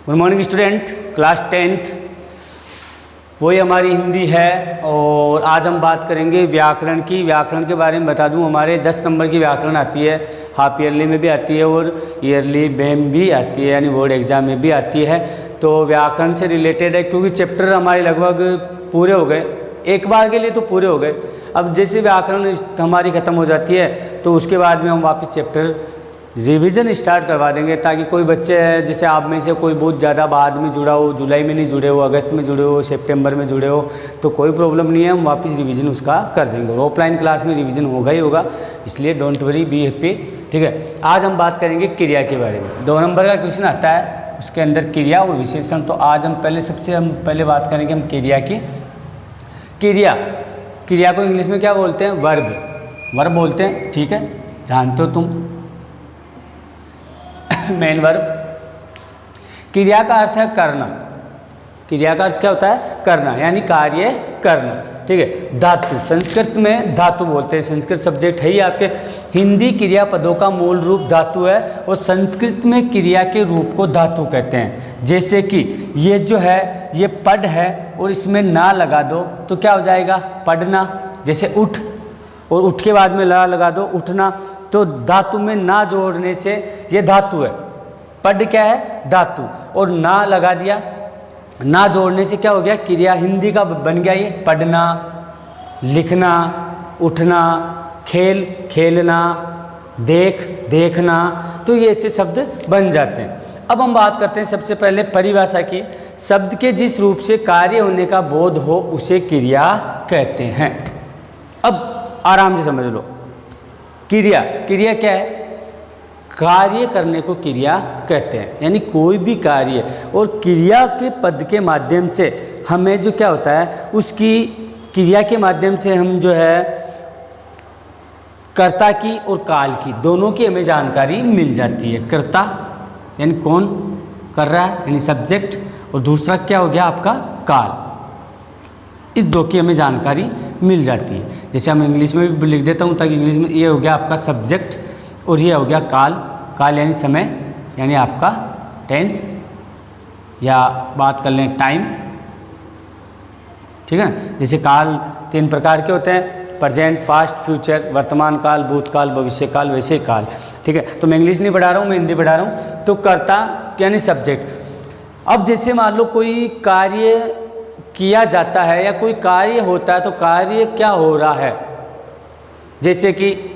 Good morning student, class 10th वही हमारी हिंदी है। और आज हम बात करेंगे व्याकरण की। व्याकरण के बारे में बता दूं, हमारे 10 नंबर की व्याकरण आती है, हाफ ईयरली में भी आती है और ईयरली में भी आती है, यानी बोर्ड एग्जाम में भी आती है। तो व्याकरण से रिलेटेड है, क्योंकि चैप्टर हमारे लगभग पूरे हो गए, एक बार के लिए तो पूरे हो गए। अब जैसे व्याकरण हमारी ख़त्म हो जाती है तो उसके बाद में हम वापस चैप्टर रिवीजन स्टार्ट करवा देंगे, ताकि कोई बच्चे हैं जैसे आप में से कोई बहुत ज़्यादा बाद में जुड़ा हो, जुलाई में नहीं जुड़े हो, अगस्त में जुड़े हो, सितंबर में जुड़े हो, तो कोई प्रॉब्लम नहीं है, हम वापस रिवीजन उसका कर देंगे। और ऑफलाइन क्लास में रिवीजन होगा ही होगा, इसलिए डोंट वरी, बी हैप्पी। ठीक है, आज हम बात करेंगे क्रिया के बारे में। 2 नंबर का क्वेश्चन आता है, उसके अंदर क्रिया और विशेषण। तो आज हम पहले बात करेंगे हम क्रिया की। क्रिया को इंग्लिश में क्या बोलते हैं? वर्ब बोलते हैं। ठीक है, जानते हो तुम, मेन वर्ब। क्रिया का अर्थ है करना। क्रिया का अर्थ क्या होता है? करना, यानी कार्य करना। ठीक है, धातु, संस्कृत में धातु बोलते हैं, संस्कृत सब्जेक्ट है ही आपके। हिंदी क्रियापदों का मूल रूप धातु है और संस्कृत में क्रिया के रूप को धातु कहते हैं। जैसे कि ये जो है ये पढ़ है और इसमें ना लगा दो तो क्या हो जाएगा? पढ़ना। जैसे उठ, और उठ के बाद में ला लगा दो, उठना। तो धातु में ना जोड़ने से ये धातु है। पढ़ क्या है? धातु। और ना लगा दिया, ना जोड़ने से क्या हो गया? क्रिया हिंदी का बन गया ये। पढ़ना, लिखना, उठना, खेल खेलना, देखना, तो ये ऐसे शब्द बन जाते हैं। अब हम बात करते हैं सबसे पहले परिभाषा की। शब्द के जिस रूप से कार्य होने का बोध हो उसे क्रिया कहते हैं। अब आराम से समझ लो, क्रिया क्या है? कार्य करने को क्रिया कहते हैं, यानी कोई भी कार्य। और क्रिया के पद के माध्यम से हमें जो क्या होता है, उसकी क्रिया के माध्यम से हम जो है कर्ता की और काल की, दोनों की हमें जानकारी मिल जाती है। कर्ता यानी कौन कर रहा है, यानी सब्जेक्ट, और दूसरा क्या हो गया आपका? काल। इस दो की हमें जानकारी मिल जाती है। जैसे हम इंग्लिश में भी लिख देता हूँ, ताकि इंग्लिश में ये हो गया आपका सब्जेक्ट और ये हो गया काल यानी समय, यानी आपका टेंस, या बात कर लें टाइम। ठीक है ना, जैसे काल 3 प्रकार के होते हैं, प्रेजेंट, पास्ट, फ्यूचर, वर्तमान काल, भूतकाल, भविष्य काल, वैसे काल। ठीक है, तो मैं इंग्लिश नहीं पढ़ा रहा हूँ, मैं हिंदी पढ़ा रहा हूँ। तो कर्ता यानी सब्जेक्ट। अब जैसे मान लो कोई कार्य किया जाता है या कोई कार्य होता है, तो कार्य क्या हो रहा है? जैसे कि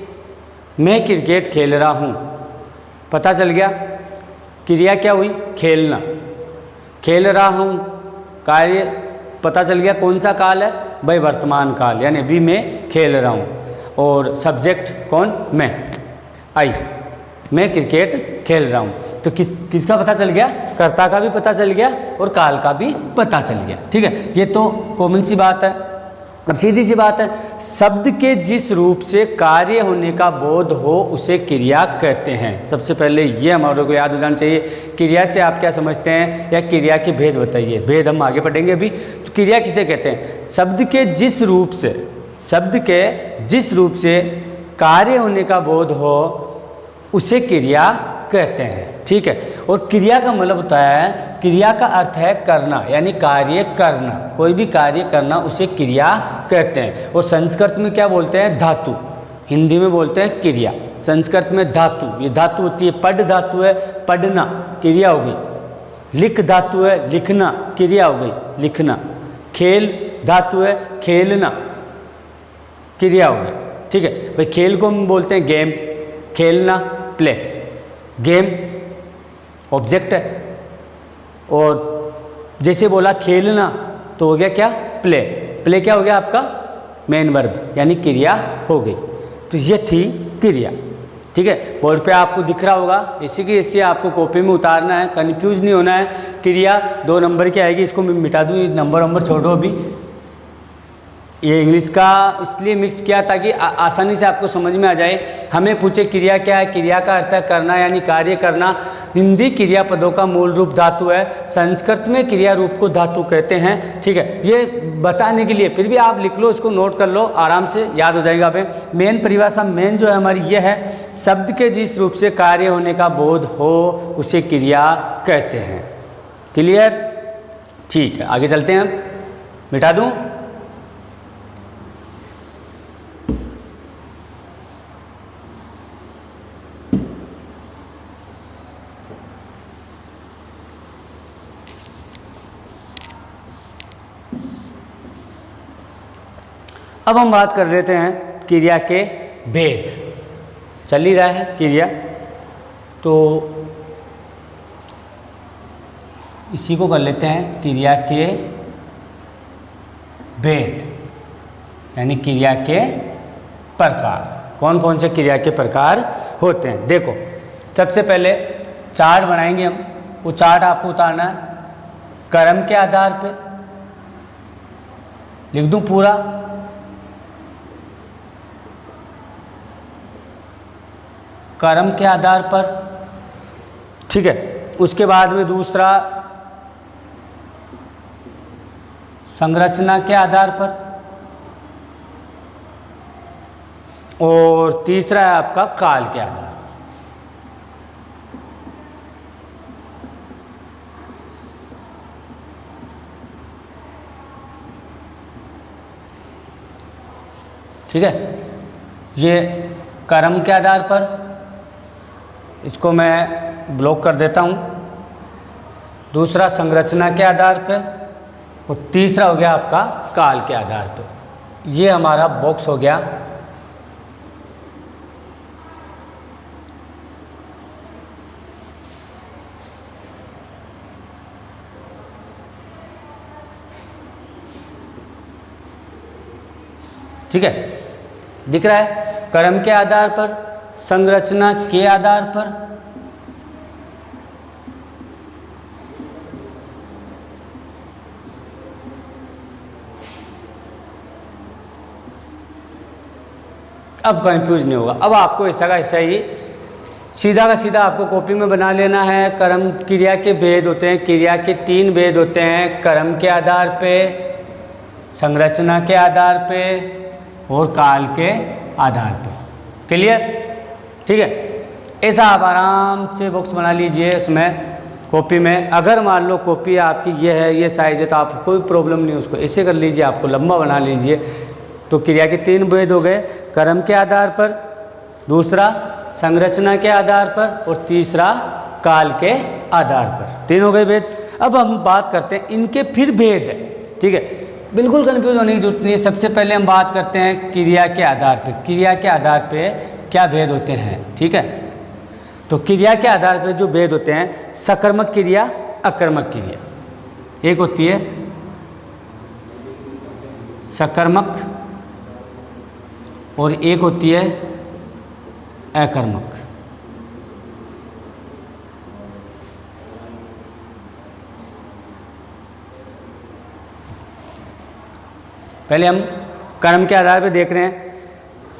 मैं क्रिकेट खेल रहा हूँ, पता चल गया क्रिया क्या हुई? खेलना। खेल रहा हूँ, कार्य पता चल गया कौन सा काल है भाई? वर्तमान काल, यानी अभी मैं खेल रहा हूँ। और सब्जेक्ट कौन? मैं क्रिकेट खेल रहा हूँ। तो किसका पता चल गया? कर्ता का भी पता चल गया और काल का भी पता चल गया। ठीक है, ये तो कॉमन सी बात है। अब सीधी सी बात है, शब्द के जिस रूप से कार्य होने का बोध हो उसे क्रिया कहते हैं। सबसे पहले ये हमारे को याद हो जाना चाहिए, क्रिया से आप क्या समझते हैं, या क्रिया के भेद बताइए। भेद हम आगे पढ़ेंगे अभी। तो क्रिया किसे कहते हैं? शब्द के जिस रूप से कार्य होने का बोध हो उसे क्रिया कहते हैं। ठीक है, और क्रिया का मतलब होता है, क्रिया का अर्थ है करना, यानी कार्य करना। कोई भी कार्य करना उसे क्रिया कहते हैं। और संस्कृत में क्या बोलते हैं? धातु। हिंदी में बोलते हैं क्रिया, संस्कृत में धातु। ये धातु होती है। पढ़ धातु है, पढ़ना क्रिया हो गई। लिख धातु है, लिखना क्रिया हो गई, लिखना। खेल धातु है, खेलना क्रिया हो गई। ठीक है भाई, खेल को हम बोलते हैं गेम, खेलना प्ले। गेम ऑब्जेक्ट है, और जैसे बोला खेलना तो हो गया क्या? प्ले क्या हो गया आपका? मेन वर्ब, यानी क्रिया हो गई। तो ये थी क्रिया। ठीक है, बोर्ड पे आपको दिख रहा होगा, इसी की ऐसे आपको कॉपी में उतारना है, कंफ्यूज नहीं होना है। क्रिया 2 नंबर की आएगी, इसको मैं मिटा दूँ, नंबर छोड़ो अभी। ये इंग्लिश का इसलिए मिक्स किया ताकि आसानी से आपको समझ में आ जाए। हमें पूछे क्रिया क्या है? क्रिया का अर्थ है करना, यानी कार्य करना। हिंदी क्रियापदों का मूल रूप धातु है, संस्कृत में क्रिया रूप को धातु कहते हैं। ठीक है, ये बताने के लिए, फिर भी आप लिख लो, इसको नोट कर लो, आराम से याद हो जाएगा। आप मेन परिभाषा मेन जो है हमारी ये है, शब्द के जिस रूप से कार्य होने का बोध हो उसे क्रिया कहते हैं। क्लियर? ठीक है, आगे चलते हैं। हम मिटा दूं? अब हम बात कर लेते हैं क्रिया के भेद। चल ही रहा है क्रिया, तो इसी को कर लेते हैं क्रिया के भेद, यानी क्रिया के प्रकार। कौन कौन से क्रिया के प्रकार होते हैं? देखो, सबसे पहले चार्ट बनाएंगे हम। वो चार्ट आपको उतारना है कर्म के आधार पे। लिख दूं पूरा? कर्म के आधार पर, ठीक है। उसके बाद में दूसरा संरचना के आधार पर, और तीसरा है आपका काल के आधार पर। ठीक है, ये कर्म के आधार पर, इसको मैं ब्लॉक कर देता हूँ। दूसरा संरचना के आधार पे, और तीसरा हो गया आपका काल के आधार पे। ये हमारा बॉक्स हो गया। ठीक है, दिख रहा है? कर्म के आधार पर, संरचना के आधार पर, अब कंफ्यूज नहीं होगा। अब आपको ऐसा का ऐसा ही सीधा का सीधा आपको कॉपी में बना लेना है। कर्म क्रिया के भेद होते हैं, क्रिया के 3 भेद होते हैं, कर्म के आधार पे, संरचना के आधार पे, और काल के आधार पे। क्लियर? ठीक है, ऐसा आप आराम से बॉक्स बना लीजिए इसमें कॉपी में। अगर मान लो कॉपी आपकी ये है, ये साइज है, तो आपको कोई प्रॉब्लम नहीं, उसको ऐसे कर लीजिए, आपको लंबा बना लीजिए। तो क्रिया के 3 भेद हो गए, कर्म के आधार पर, दूसरा संरचना के आधार पर, और तीसरा काल के आधार पर। 3 हो गए भेद। अब हम बात करते हैं इनके फिर भेद है। ठीक है, बिल्कुल कंफ्यूज होने की जरूरत नहीं है। सबसे पहले हम बात करते हैं क्रिया के आधार पे। क्रिया के आधार पे क्या भेद होते हैं? ठीक है, तो क्रिया के आधार पे जो भेद होते हैं, सकर्मक क्रिया, अकर्मक क्रिया। एक होती है सकर्मक और एक होती है अकर्मक। पहले हम कर्म के आधार पे देख रहे हैं।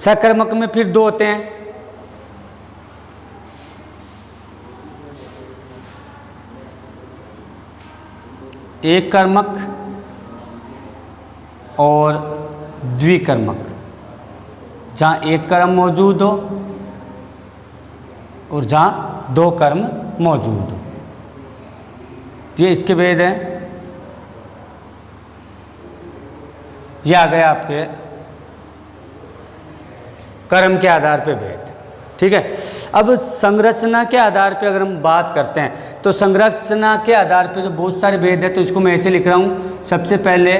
सकर्मक में फिर 2 होते हैं, एक कर्मक और द्विकर्मक। जहाँ एक कर्म मौजूद हो और जहाँ 2 कर्म मौजूद हो। ये इसके भेद हैं। ये आ गए आपके कर्म के आधार पे भेद। ठीक है, अब संरचना के आधार पे अगर हम बात करते हैं, तो संरचना के आधार पे जो बहुत सारे भेद है, तो इसको मैं ऐसे लिख रहा हूँ। सबसे पहले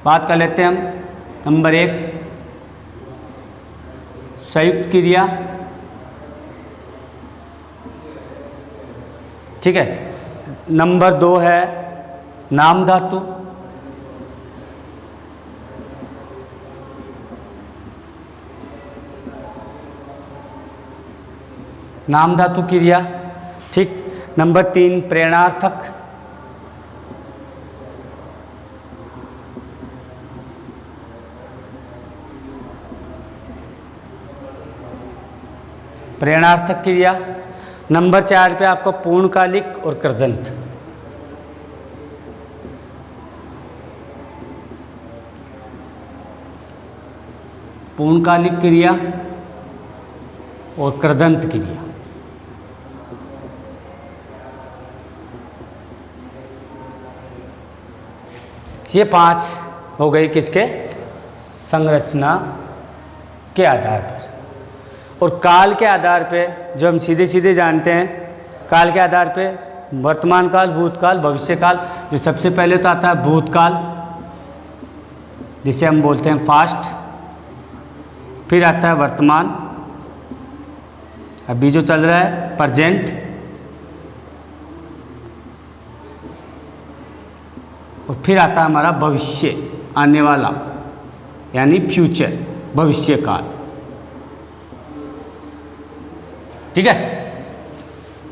बात कर लेते हैं हम, नंबर 1 संयुक्त क्रिया। ठीक है, नंबर 2 है नाम धातु। नाम धातु क्रिया। ठीक, नंबर 3 प्रेरणार्थक। प्रेरणार्थक क्रिया। नंबर 4 पे आपका पूर्णकालिक और कृदंत। पूर्णकालिक क्रिया और कृदंत क्रिया। ये 5 हो गई किसके, संरचना के आधार पर। और काल के आधार पे जो हम सीधे सीधे जानते हैं, काल के आधार पे वर्तमान काल, भूतकाल, भविष्य काल। जो सबसे पहले तो आता है भूतकाल, जिसे हम बोलते हैं पास्ट, फिर आता है वर्तमान, अभी जो चल रहा है प्रेजेंट, और फिर आता है हमारा भविष्य, आने वाला, यानी फ्यूचर, भविष्य काल। ठीक है।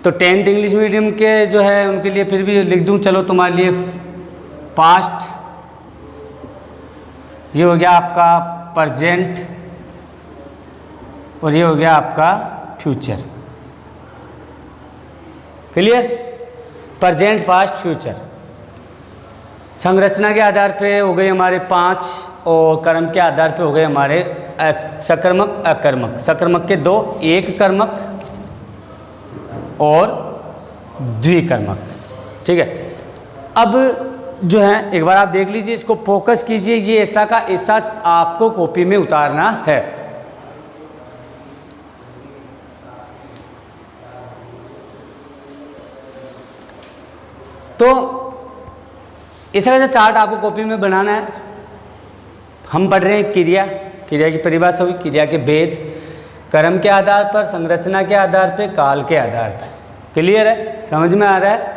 तो 10th इंग्लिश मीडियम के जो है उनके लिए फिर भी लिख दूं, चलो तुम्हारे लिए पास्ट, ये हो गया आपका प्रेजेंट, और ये हो गया आपका future. Clear. Present, past, future. संरचना के आधार पे हो गए हमारे 5, और कर्म के आधार पे हो गए हमारे सकर्मक, अकर्मक। सकर्मक के 2, एक कर्मक और द्विकर्मक। ठीक है। अब जो है एक बार आप देख लीजिए, इसको फोकस कीजिए, ये ऐसा का ऐसा आपको कॉपी में उतारना है। तो ऐसा का चार्ट आपको कॉपी में बनाना है। हम पढ़ रहे हैं क्रिया, क्रिया की परिभाषा हुई, क्रिया के भेद, कर्म के आधार पर, संरचना के आधार पे, काल के आधार पर। क्लियर है, समझ में आ रहा है।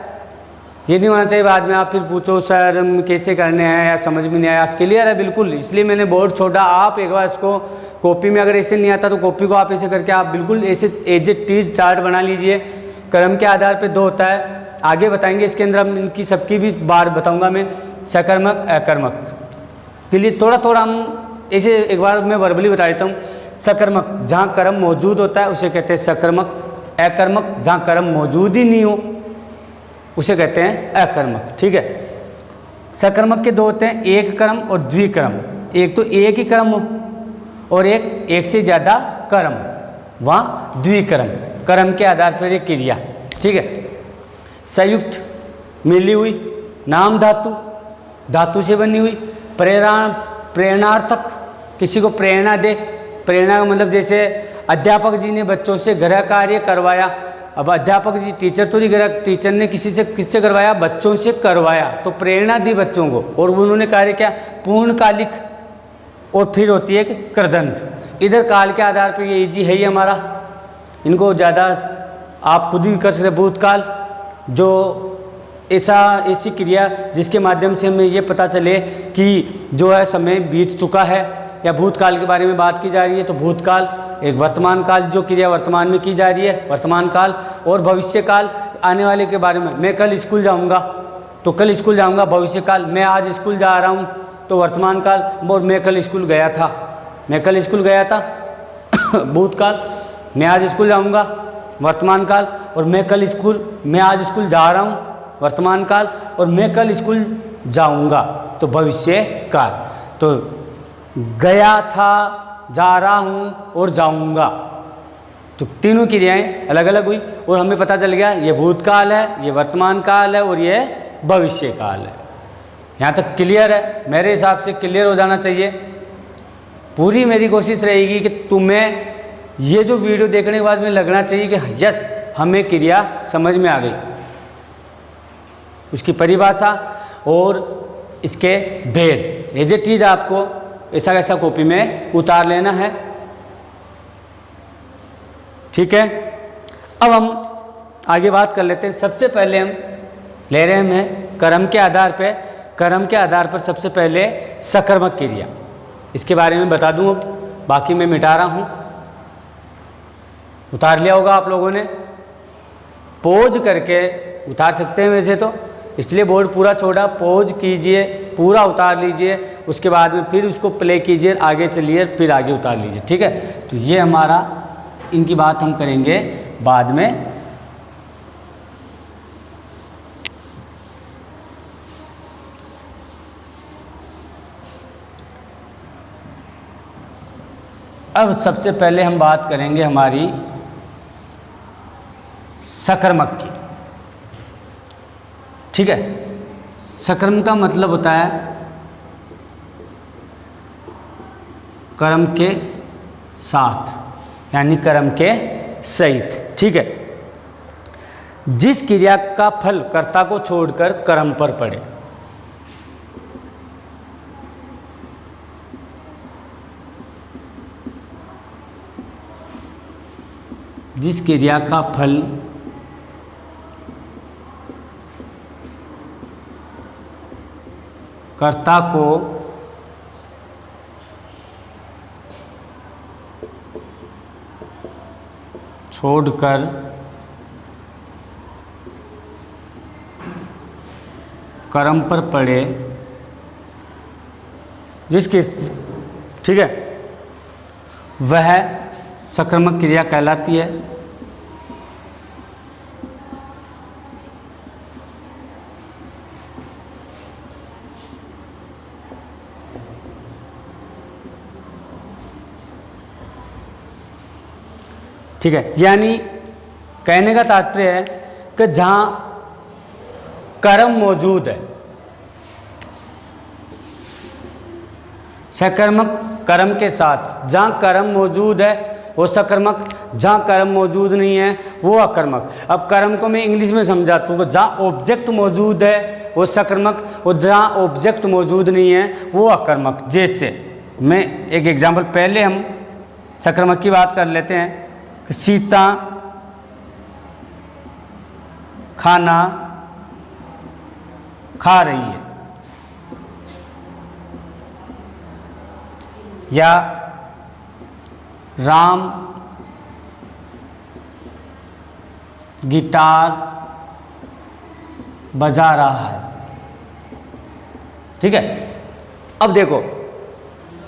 ये नहीं होना चाहिए बाद में आप फिर पूछो सर कैसे करने हैं या समझ में नहीं आया। क्लियर है बिल्कुल, इसलिए मैंने बोर्ड छोड़ा। आप एक बार इसको कॉपी में, अगर ऐसे नहीं आता तो कॉपी को आप ऐसे करके आप बिल्कुल ऐसे एज ए टीज चार्ट बना लीजिए। कर्म के आधार पे 2 होता है, आगे बताएंगे इसके अंदर, हम इनकी सबकी भी बार बताऊंगा मैं। सकर्मक, अकर्मक के लिए थोड़ा थोड़ा हम ऐसे एक बार मैं वर्बली बता देता हूँ। सकर्मक, जहाँ कर्म मौजूद होता है उसे कहते हैं सकर्मक। अकर्मक, जहाँ कर्म मौजूद ही नहीं हो उसे कहते हैं अकर्मक। ठीक है। सकर्मक के 2 होते हैं, एक कर्म और द्विकर्म। एक तो एक ही कर्म हो और एक से ज़्यादा कर्म, वहाँ द्विकर्म। कर्म के आधार पर एक क्रिया। ठीक है। संयुक्त, मिली हुई, नाम धातु, धातु से बनी हुई, प्रेरणार्थक, किसी को प्रेरणा दे। प्रेरणा का मतलब जैसे अध्यापक जी ने बच्चों से गृह कार्य करवाया। अब अध्यापक जी, टीचर तो नहीं, टीचर ने किससे करवाया, बच्चों से करवाया, तो प्रेरणा दी बच्चों को, और उन्होंने कार्य किया। पूर्णकालिक, और फिर होती है कृदंत। इधर काल के आधार पर ये इजी है ही हमारा, इनको ज़्यादा आप खुद ही कर सकते। भूतकाल, जो ऐसी क्रिया जिसके माध्यम से हमें ये पता चले कि जो है समय बीत चुका है, या भूतकाल के बारे में बात की जा रही है तो भूतकाल। एक वर्तमान काल, जो क्रिया वर्तमान में की जा रही है, वर्तमान काल। और भविष्य काल, आने वाले के बारे में। मैं कल स्कूल जाऊंगा तो कल स्कूल जाऊंगा, भविष्य काल। मैं आज स्कूल जा रहा हूं तो वर्तमान काल। और मैं कल स्कूल गया था, मैं कल स्कूल गया था भूतकाल। मैं आज स्कूल जाऊंगा, वर्तमान काल। और मैं आज स्कूल जा रहा हूं, वर्तमान काल। और मैं कल स्कूल जाऊंगा तो भविष्य काल। तो गया था, जा रहा हूँ और जाऊँगा, तो तीनों क्रियाएं अलग अलग हुई और हमें पता चल गया ये भूतकाल है, ये वर्तमान काल है और ये भविष्य काल है। यहाँ तक क्लियर है? मेरे हिसाब से क्लियर हो जाना चाहिए। पूरी मेरी कोशिश रहेगी कि तुम्हें ये जो वीडियो देखने के बाद में लगना चाहिए कि यस, हमें क्रिया समझ में आ गई, उसकी परिभाषा और इसके भेद। ये जो चीज़ आपको ऐसा कैसा कॉपी में उतार लेना है। ठीक है। अब हम आगे बात कर लेते हैं। सबसे पहले हम ले रहे हैं कर्म के आधार पे, कर्म के आधार पर सबसे पहले सकर्मक क्रिया, इसके बारे में बता दूं। अब बाकी मैं मिटा रहा हूं, उतार लिया होगा आप लोगों ने। पॉज करके उतार सकते हैं वैसे तो, इसलिए बोर्ड पूरा छोड़ा। पॉज कीजिए, पूरा उतार लीजिए, उसके बाद में फिर उसको प्ले कीजिए, आगे चलिए, फिर आगे उतार लीजिए। ठीक है। तो ये हमारा, इनकी बात हम करेंगे बाद में। अब सबसे पहले हम बात करेंगे हमारी सकर्मक की। ठीक है। सकर्म का मतलब होता है कर्म के साथ यानी कर्म के सहित। ठीक है, जिस क्रिया का फल कर्ता को छोड़कर कर्म पर पड़े। जिस क्रिया का फल कर्ता को छोड़कर कर्म पर पड़े, जिसकी, ठीक है, वह सकर्मक क्रिया कहलाती है। ठीक है, यानी कहने का तात्पर्य है कि जहाँ कर्म मौजूद है, सकर्मक कर्म के साथ, जहाँ कर्म मौजूद है वो सकर्मक, जहाँ कर्म मौजूद नहीं है वो अकर्मक। अब कर्म को मैं इंग्लिश में समझाता हूँ, जहाँ ऑब्जेक्ट मौजूद है वो सकर्मक, और जहाँ ऑब्जेक्ट मौजूद नहीं है वो अकर्मक। जैसे मैं एक एग्जाम्पल, पहले हम सकर्मक की बात कर लेते हैं कि सीता खाना खा रही है, या राम गिटार बजा रहा है। ठीक है, अब देखो,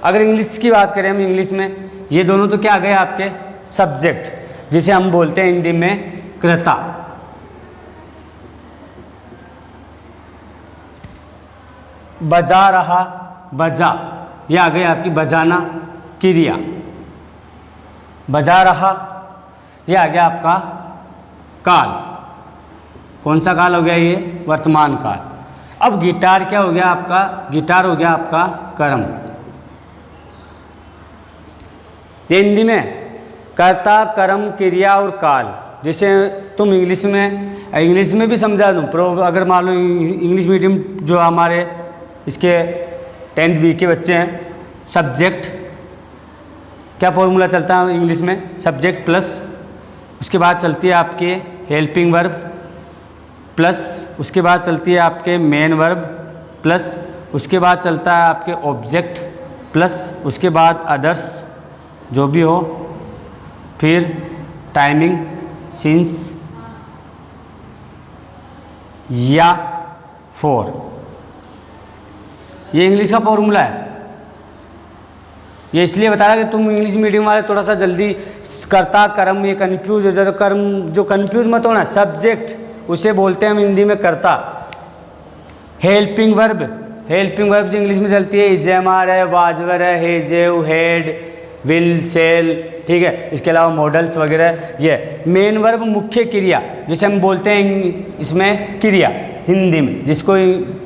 अगर इंग्लिश की बात करें हम, इंग्लिश में ये दोनों तो क्या आ गए आपके सब्जेक्ट, जिसे हम बोलते हैं हिंदी में कर्ता। बजा रहा, बजा, ये आ गई आपकी बजाना क्रिया। बजा रहा, ये आ गया आपका काल। कौन सा काल हो गया? ये वर्तमान काल। अब गिटार क्या हो गया आपका? गिटार हो गया आपका कर्म। ये हिंदी में कर्ता, कर्म, क्रिया और काल। जैसे तुम इंग्लिश में भी समझा दूँ, अगर मान लो इंग्लिश मीडियम जो हमारे इसके 10th B के बच्चे हैं, सब्जेक्ट क्या फॉर्मूला चलता है इंग्लिश में? सब्जेक्ट प्लस उसके बाद चलती है आपके हेल्पिंग वर्ब, प्लस उसके बाद चलती है आपके मेन वर्ब, प्लस उसके बाद चलता है आपके ऑब्जेक्ट, प्लस उसके बाद अदर्स जो भी हो, फिर टाइमिंग, सिंस या फॉर। ये इंग्लिश का फॉर्मूला है। ये इसलिए बता रहा कि तुम इंग्लिश मीडियम वाले थोड़ा सा जल्दी कर्ता, कर्म ये कंफ्यूज हो जाए, तो कर्म जो कंफ्यूज मत होना, सब्जेक्ट उसे बोलते हैं हम हिंदी में कर्ता। हेल्पिंग वर्ब, हेल्पिंग वर्ब जो इंग्लिश में चलती है, इज, एम, आर है, वाजवर है, हेजेव, हेड, विल, सेल, ठीक है। इसके अलावा मॉडल्स वगैरह। ये मेन वर्ब मुख्य क्रिया, जिसे हम बोलते हैं इसमें क्रिया हिंदी में, जिसको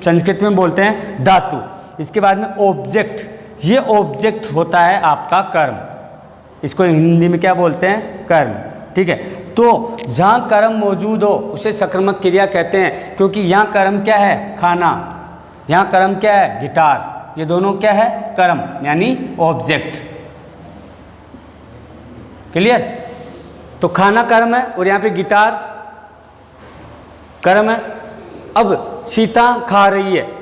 संस्कृत में बोलते हैं धातु। इसके बाद में ऑब्जेक्ट, ये ऑब्जेक्ट होता है आपका कर्म, इसको हिंदी में क्या बोलते हैं? कर्म। ठीक है, तो जहाँ कर्म मौजूद हो उसे सकर्मक क्रिया कहते हैं, क्योंकि यहाँ कर्म क्या है? खाना। यहाँ कर्म क्या है? गिटार। ये दोनों क्या है? कर्म, यानी ऑब्जेक्ट। क्लियर? तो खाना कर्म है और यहाँ पे गिटार कर्म है। अब सीता खा रही है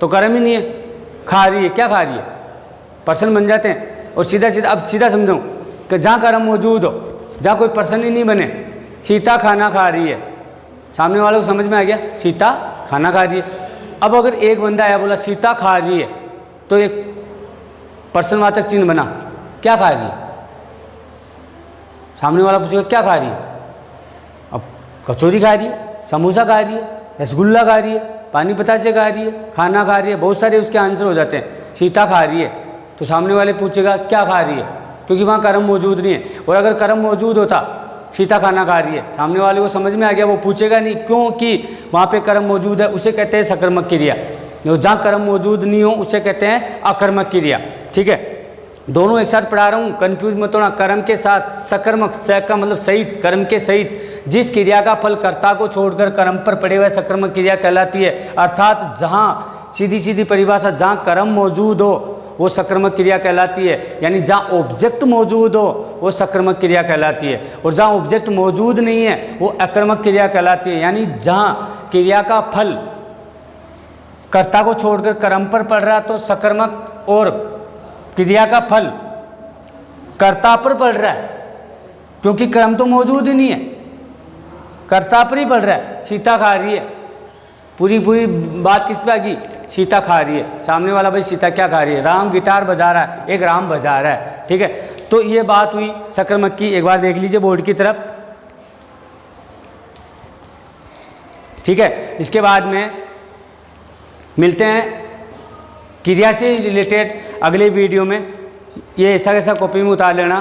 तो कर्म ही नहीं है, खा रही है, क्या खा रही है? पर्सन बन जाते हैं। और सीधा सीधा, अब सीधा समझो कि जहाँ कर्म मौजूद हो, जहाँ कोई पर्सन ही नहीं बने, सीता खाना खा रही है, सामने वालों को समझ में आ गया सीता खाना खा रही है। अब अगर एक बंदा आया बोला सीता खा रही है, तो एक पर्सनवाचक चिन्ह बना, क्या खा रही है? सामने वाला पूछेगा क्या खा रही है? अब कचौरी खा रही है, समोसा खा रही है, रसगुल्ला खा रही है, पानी बतासे खा रही है, खाना खा रही है, बहुत सारे उसके आंसर हो जाते हैं। सीता खा रही है, तो सामने वाले पूछेगा क्या खा रही है, क्योंकि वहाँ कर्म मौजूद नहीं है। और अगर कर्म मौजूद होता, सीता खाना खा रही है, सामने वाले को समझ में आ गया, वो पूछेगा नहीं, क्योंकि वहाँ पे कर्म मौजूद है। उसे कहते हैं सकर्मक क्रिया। जहाँ कर्म मौजूद नहीं हो उसे कहते हैं अकर्मक क्रिया। ठीक है, दोनों एक साथ पढ़ा रहा हूँ, कंफ्यूज मत होना। कर्म के साथ सकर्मक, स का मतलब सहित, कर्म के सहित जिस क्रिया का फल कर्ता को छोड़कर कर्म पर पड़े हुए सकर्मक क्रिया कहलाती है। अर्थात जहाँ सीधी सीधी परिभाषा, जहाँ कर्म मौजूद हो वो सकर्मक क्रिया कहलाती है, यानी जहाँ ऑब्जेक्ट मौजूद हो वो सकर्मक क्रिया कहलाती है, और जहाँ ऑब्जेक्ट मौजूद नहीं है वो अकर्मक क्रिया कहलाती है। यानी जहाँ क्रिया का फल कर्ता को छोड़कर कर्म पर पड़ रहा है तो सकर्मक, और क्रिया का फल कर्ता पर पड़ रहा है क्योंकि कर्म तो मौजूद ही नहीं है, कर्ता पर ही पड़ रहा है। सीता खा रही है, पूरी बात किस पे आ गई? सीता खा रही है। सामने वाला भाई सीता क्या खा रही है? राम गिटार बजा रहा है, एक राम बजा रहा है, ठीक है। तो ये बात हुई सकर्मक की। एक बार देख लीजिए बोर्ड की तरफ, ठीक है। इसके बाद में मिलते हैं क्रिया से रिलेटेड अगले वीडियो में। ये ऐसा कैसा कॉपी में उतार लेना।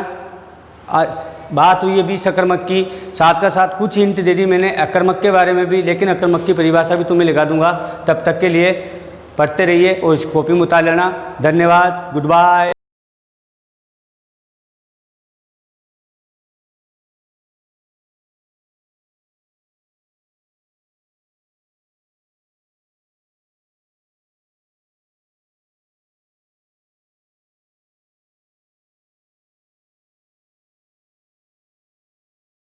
बात हुई अभी सकर्मक की, साथ का साथ कुछ हिंट दे दी मैंने अकर्मक के बारे में भी, लेकिन अकर्मक की परिभाषा भी तुम्हें लिखा दूंगा। तब तक के लिए पढ़ते रहिए और इस कॉपी में उतार लेना। धन्यवाद, गुड बाय।